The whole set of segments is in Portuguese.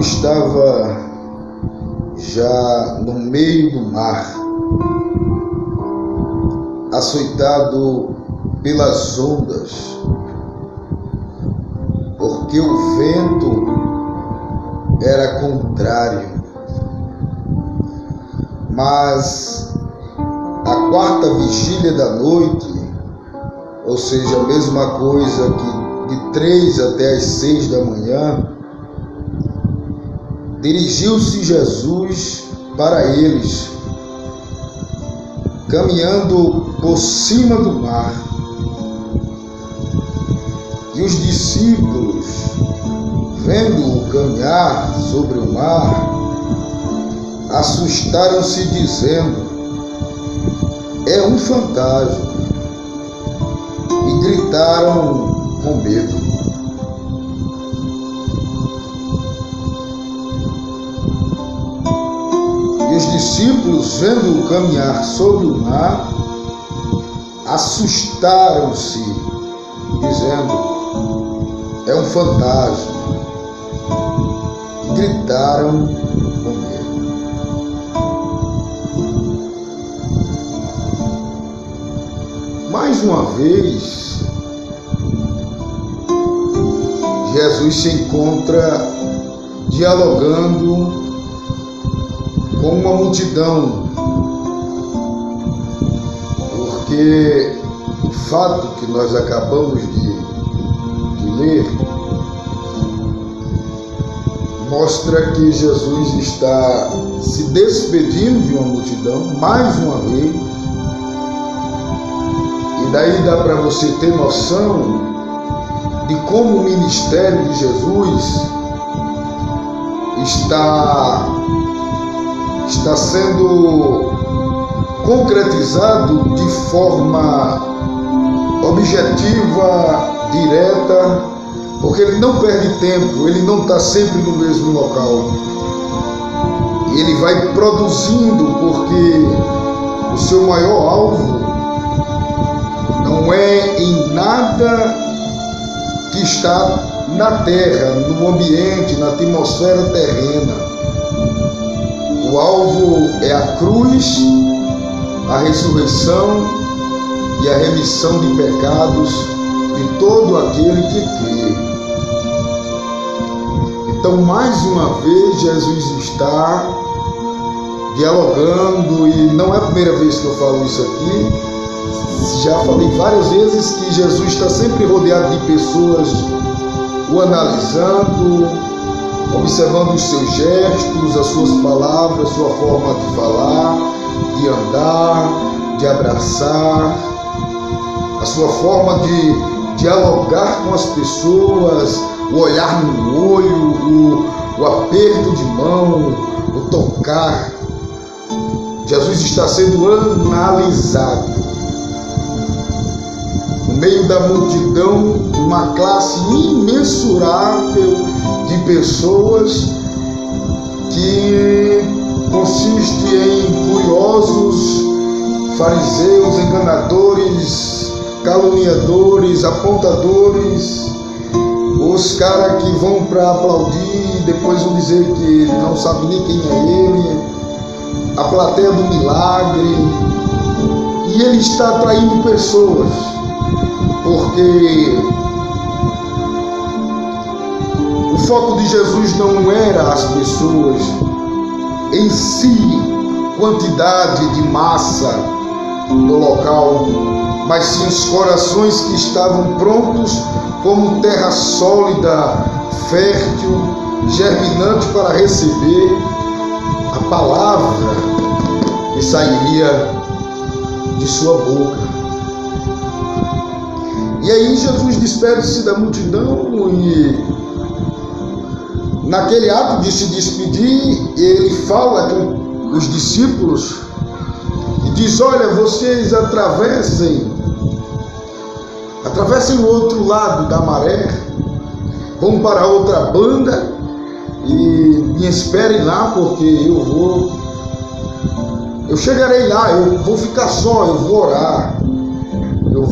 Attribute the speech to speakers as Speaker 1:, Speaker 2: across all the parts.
Speaker 1: estava já no meio do mar, açoitado pelas ondas, porque o vento era contrário. Mas a quarta vigília da noite, ou seja, a mesma coisa que de 3 até as 6 da manhã, dirigiu-se Jesus para eles, caminhando por cima do mar. E os discípulos, vendo-o caminhar sobre o mar, assustaram-se, dizendo: é um fantasma, e gritaram com medo. E os discípulos, vendo-o caminhar sobre o mar, assustaram-se, dizendo: é um fantasma, e gritaram com medo. Mais uma vez, Jesus se encontra dialogando com uma multidão, porque o fato que nós acabamos de ler mostra que Jesus está se despedindo de uma multidão mais uma vez, e daí dá para você ter noção de como o ministério de Jesus está sendo concretizado de forma objetiva, direta, porque ele não perde tempo, ele não está sempre no mesmo local. E ele vai produzindo, porque o seu maior alvo não é em nada que está na terra, no ambiente, na atmosfera terrena. O alvo é a cruz, a ressurreição e a remissão de pecados de todo aquele que crê. Então, mais uma vez, Jesus está dialogando, e não é a primeira vez que eu falo isso aqui, já falei várias vezes que Jesus está sempre rodeado de pessoas o analisando, observando os seus gestos, as suas palavras, sua forma de falar, de andar, de abraçar, a sua forma de dialogar com as pessoas, o olhar no olho, o aperto de mão, o tocar. Jesus está sendo analisado. No meio da multidão, uma classe imensurável de pessoas que consiste em curiosos, fariseus, enganadores, caluniadores, apontadores, os caras que vão para aplaudir e depois vão dizer que não sabe nem quem é ele, a plateia do milagre. E ele está atraindo pessoas, porque o foco de Jesus não era as pessoas em si, quantidade de massa no local, mas sim os corações que estavam prontos como terra sólida, fértil, germinante para receber a palavra que sairia de sua boca. E aí Jesus despede-se da multidão e, naquele ato de se despedir, ele fala com os discípulos e diz: olha, vocês atravessem o outro lado da maré, vão para outra banda e me esperem lá, porque eu chegarei lá, eu vou ficar só, eu vou orar, eu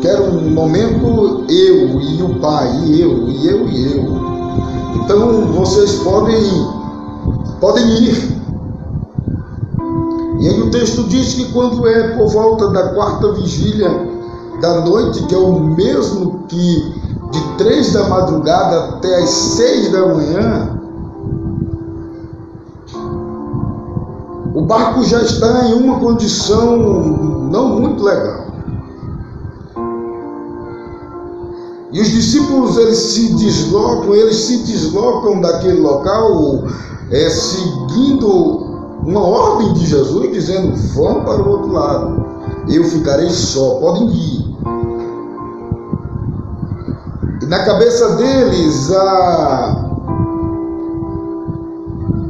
Speaker 1: quero um momento eu e o Pai, e eu. Então vocês podem ir. E aí o texto diz que quando é por volta da 4ª vigília da noite, que é o mesmo que de 3 da madrugada até as 6 da manhã, o barco já está em uma condição não muito legal. E os discípulos eles se deslocam daquele local, seguindo uma ordem de Jesus, dizendo: vão para o outro lado, eu ficarei só, podem ir. E na cabeça deles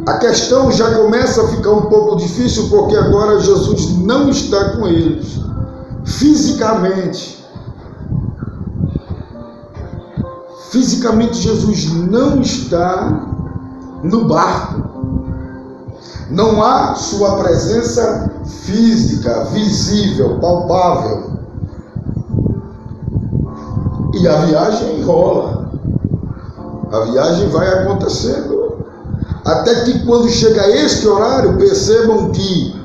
Speaker 1: a questão já começa a ficar um pouco difícil, porque agora Jesus não está com eles fisicamente. Fisicamente Jesus não está no barco. Não há sua presença física, visível, palpável. E a viagem rola. A viagem vai acontecendo. Até que quando chega este horário, percebam que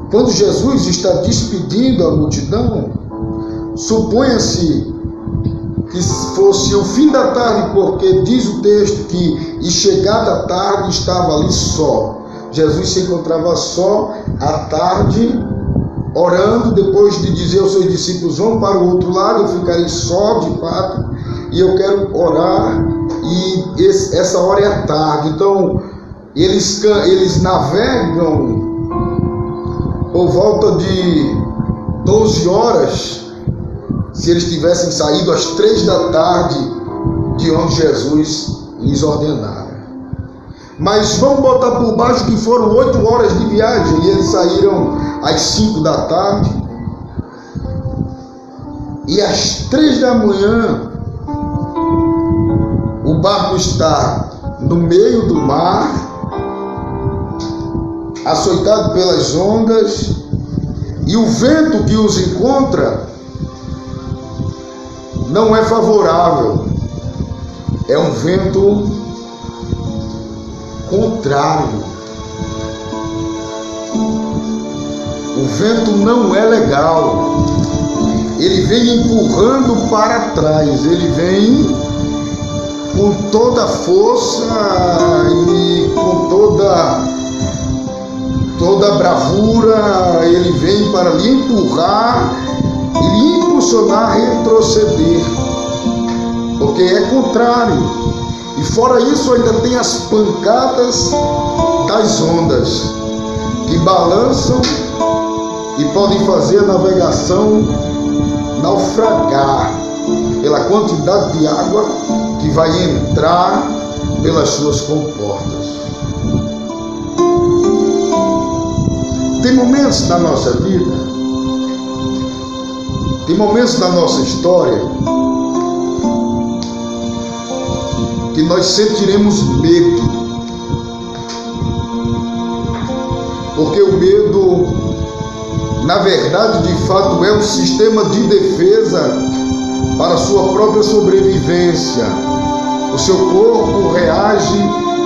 Speaker 1: quando Jesus está despedindo a multidão, suponha-se que fosse o fim da tarde, porque diz o texto que, e chegada a tarde, estava ali só. Jesus se encontrava só à tarde, orando, depois de dizer aos seus discípulos: vão para o outro lado, eu ficarei só de fato, e eu quero orar, e essa hora é a tarde. Então, eles navegam por volta de 12 horas, se eles tivessem saído às 3 da tarde de onde Jesus lhes ordenara. Mas vamos botar por baixo que foram 8 horas de viagem, e eles saíram às 5 da tarde. E às 3 da manhã, o barco está no meio do mar, açoitado pelas ondas, e o vento que os encontra não é favorável, é um vento contrário. O vento não é legal, ele vem empurrando para trás, ele vem com toda a força e com toda a bravura, ele vem para lhe empurrar e lhe impulsionar a retroceder, porque é contrário. E fora isso, ainda tem as pancadas das ondas, que balançam e podem fazer a navegação naufragar pela quantidade de água que vai entrar pelas suas comportas. Tem momentos na nossa vida, tem momentos na nossa história que nós sentiremos medo, porque o medo, na verdade, de fato, é um sistema de defesa para a sua própria sobrevivência. O seu corpo reage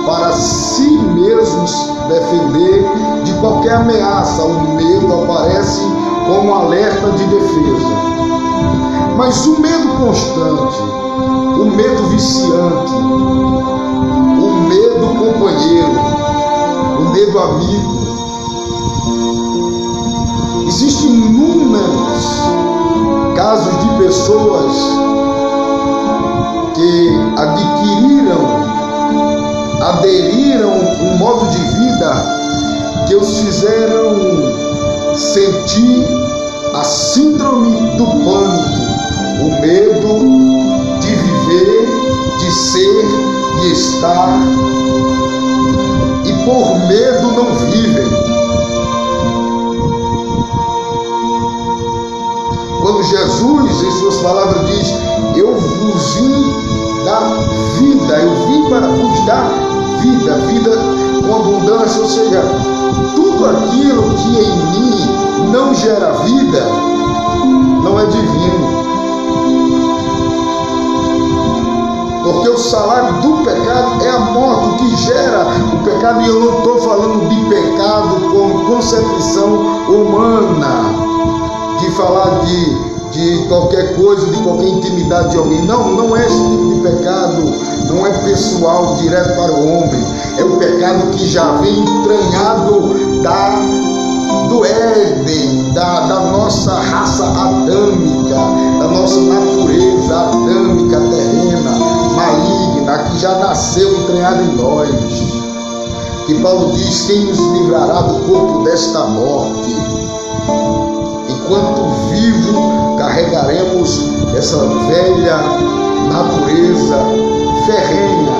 Speaker 1: para si mesmo defender de qualquer ameaça. O medo aparece como um alerta de defesa. Mas o medo constante, o medo viciante, o medo companheiro, o medo amigo, existem inúmeros casos de pessoas que aderiram um modo de vida que os fizeram sentir a síndrome do pânico, o medo de viver, de ser, de estar, e por medo não vivem. Quando Jesus, em suas palavras, diz: eu vos vim dar vida, eu vim para vos dar vida, vida com abundância, ou seja, tudo aquilo que em mim não gera vida, não é divino. Porque o salário do pecado é a morte, o que gera o pecado. E eu não estou falando de pecado como concepção humana, de falar de qualquer coisa, de qualquer intimidade de alguém. Não é esse tipo de pecado, não é pessoal, direto para o homem. É o pecado que já vem entranhado do Éden, da nossa raça adâmica, da nossa natureza adâmica, terrena, maligna, que já nasceu entranhada em nós. Que Paulo diz: quem nos livrará do corpo desta morte? Enquanto vivo, carregaremos essa velha natureza ferrenha,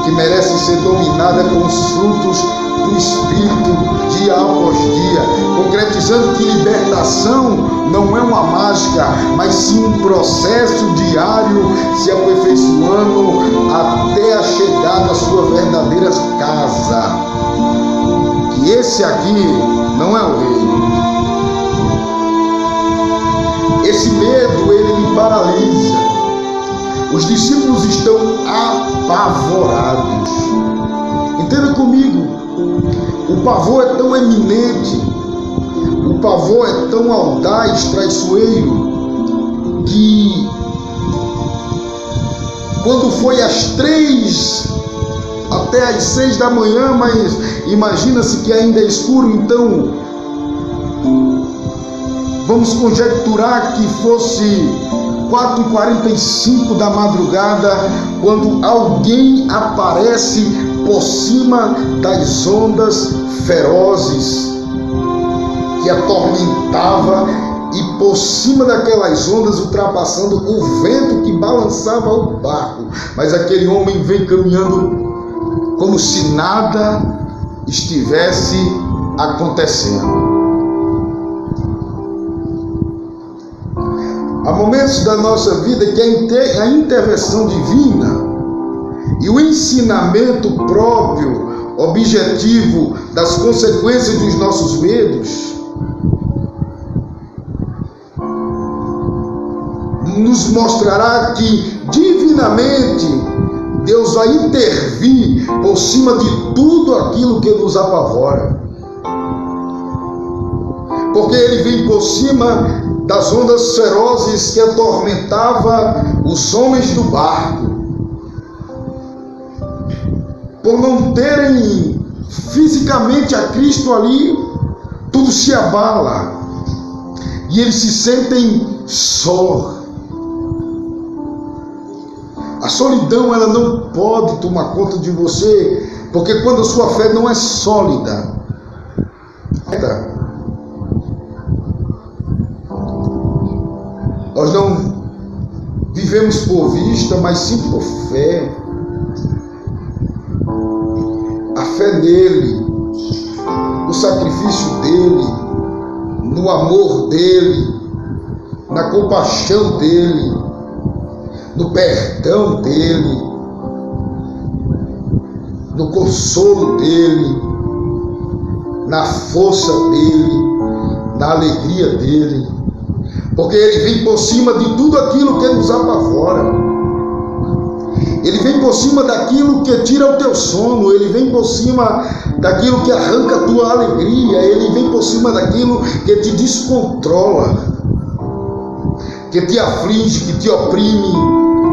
Speaker 1: que merece ser dominada com os frutos do Espírito dia após dia, concretizando que libertação não é uma mágica, mas sim um processo diário, se aperfeiçoando até a chegada à sua verdadeira casa. Que esse aqui não é o rei. Esse medo, ele me paralisa. Os discípulos estão apavorados. Entenda comigo, o pavor é tão eminente, o pavor é tão audaz, traiçoeiro, que quando foi às 3 até às 6 da manhã, mas imagina-se que ainda é escuro, então vamos conjecturar que fosse 4h45 da madrugada, quando alguém aparece por cima das ondas ferozes que atormentava, e por cima daquelas ondas ultrapassando o vento que balançava o barco. Mas aquele homem vem caminhando como se nada estivesse acontecendo. Há momentos da nossa vida que a intervenção divina e o ensinamento próprio, objetivo das consequências dos nossos medos, nos mostrará que divinamente Deus vai intervir por cima de tudo aquilo que nos apavora. Porque Ele vem por cima das ondas ferozes que atormentavam os homens do barco. Por não terem fisicamente a Cristo ali, tudo se abala e eles se sentem só. A solidão, ela não pode tomar conta de você, porque quando a sua fé não é sólida, nós não vivemos por vista, mas sim por fé. A fé nele, no sacrifício dele, no amor dele, na compaixão dele, no perdão dele, no consolo dele, na força dele, na alegria dele. Porque ele vem por cima de tudo aquilo que nos apavora. Ele vem por cima daquilo que tira o teu sono. Ele vem por cima daquilo que arranca a tua alegria. Ele vem por cima daquilo que te descontrola, que te aflige, que te oprime,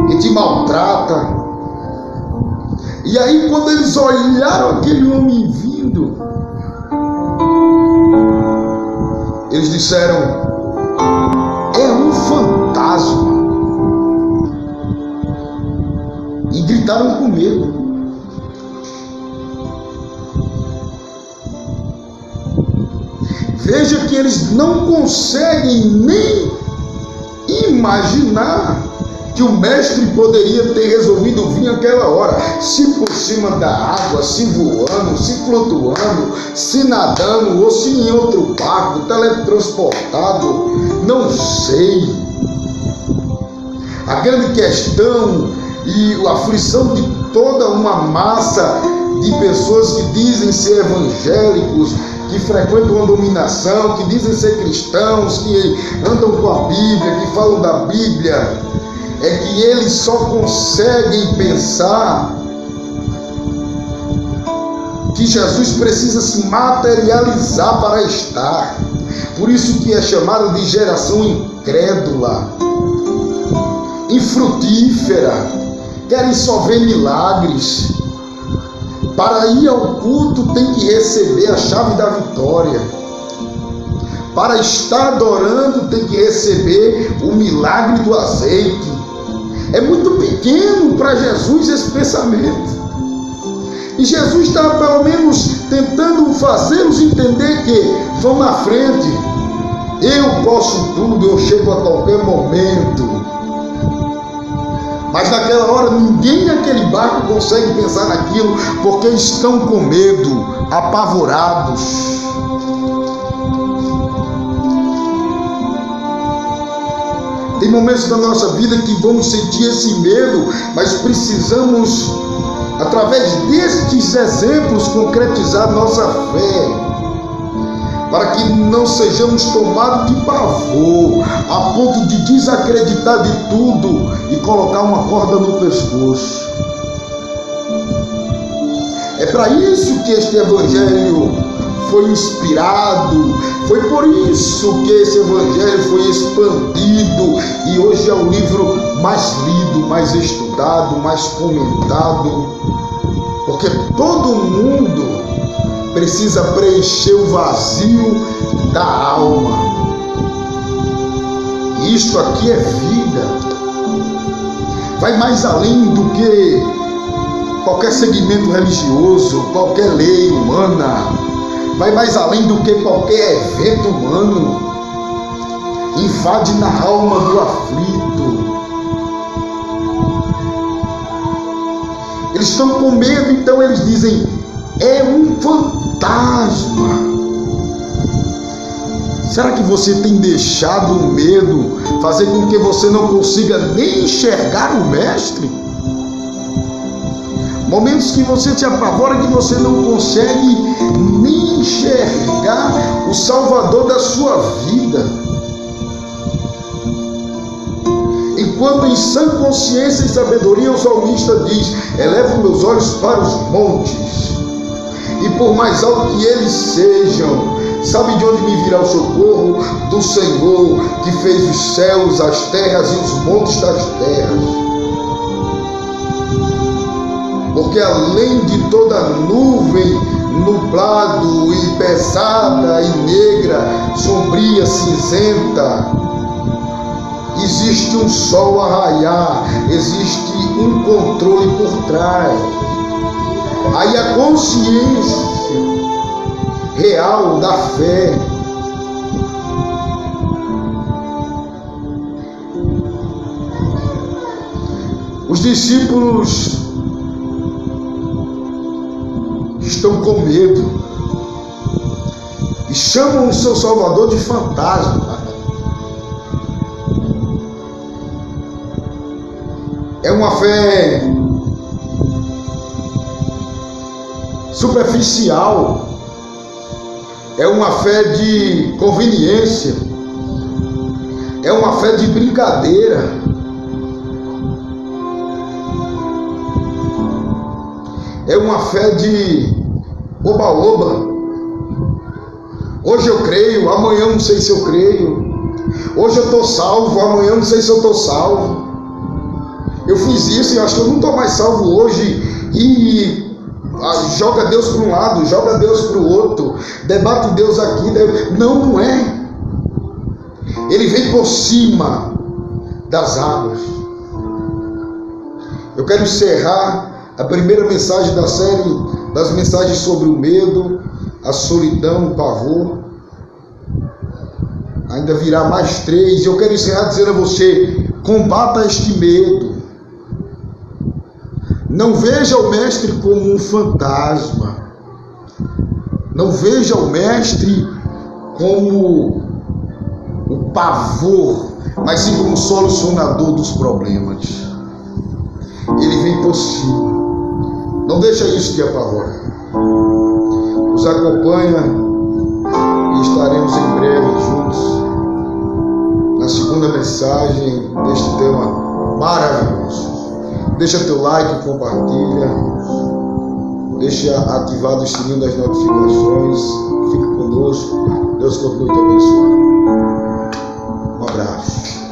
Speaker 1: que te maltrata. E aí, quando eles olharam aquele homem vindo, eles disseram: é um fantasma. E gritaram com medo. Veja que eles não conseguem nem imaginar que o mestre poderia ter resolvido vir aquela hora, se por cima da água, se voando, se flutuando, se nadando, ou se em outro barco, teletransportado, não sei. A grande questão e a aflição de toda uma massa de pessoas que dizem ser evangélicos, que frequentam a dominação, que dizem ser cristãos, que andam com a Bíblia, que falam da Bíblia, é que eles só conseguem pensar que Jesus precisa se materializar para estar. Por isso que é chamada de geração incrédula, infrutífera, querem só ver milagres. Para ir ao culto tem que receber a chave da vitória. Para estar adorando tem que receber o milagre do azeite. É muito pequeno para Jesus esse pensamento. E Jesus está pelo menos tentando fazê-los entender que vão na frente. Eu posso tudo, eu chego a qualquer momento. Mas naquela hora ninguém naquele barco consegue pensar naquilo, porque estão com medo, apavorados. Tem momentos da nossa vida que vamos sentir esse medo, mas precisamos, através destes exemplos, concretizar nossa fé, para que não sejamos tomados de pavor, a ponto de desacreditar de tudo e colocar uma corda no pescoço. É para isso que este evangelho foi inspirado, foi por isso que esse evangelho foi expandido e hoje é o livro mais lido, mais estudado, mais comentado, porque todo mundo precisa preencher o vazio da alma. E isto aqui é vida. Vai mais além do que qualquer segmento religioso, qualquer lei humana. Vai mais além do que qualquer evento humano. Invade na alma do aflito. Eles estão com medo, então eles dizem: é um fantasma. Será que você tem deixado o medo fazer com que você não consiga nem enxergar o Mestre? Momentos que você se apavora, que você não consegue nem enxergar o Salvador da sua vida. Enquanto em sã consciência e sabedoria o salmista diz: elevo meus olhos para os montes, e por mais alto que eles sejam, sabe de onde me virá o socorro? Do Senhor, que fez os céus, as terras e os montes das terras. Porque além de toda nuvem, nublado e pesada e negra, sombria, cinzenta, existe um sol a raiar, existe um controle por trás. Aí a consciência real da fé. Os discípulos estão com medo e chamam o seu Salvador de fantasma. É uma fé superficial, é uma fé de conveniência, é uma fé de brincadeira, é uma fé de oba-oba. Hoje eu creio, amanhã não sei se eu creio. Hoje eu estou salvo, amanhã não sei se eu estou salvo. Eu fiz isso e acho que eu não estou mais salvo hoje. E joga Deus para um lado, joga Deus para o outro, debate Deus aqui. Não é. Ele vem por cima das águas. Eu quero encerrar a primeira mensagem da série das mensagens sobre o medo, a solidão, o pavor. Ainda virá mais 3. E eu quero encerrar dizendo a você: combata este medo. Não veja o Mestre como um fantasma. Não veja o Mestre como o pavor, mas sim como solucionador dos problemas. Ele vem por cima. Não deixa isso te apavorar. Nos acompanha e estaremos em breve juntos na segunda mensagem deste tema maravilhoso. Deixa teu like, compartilha, deixa ativado o sininho das notificações. Fique conosco. Deus continue te abençoando. Um abraço.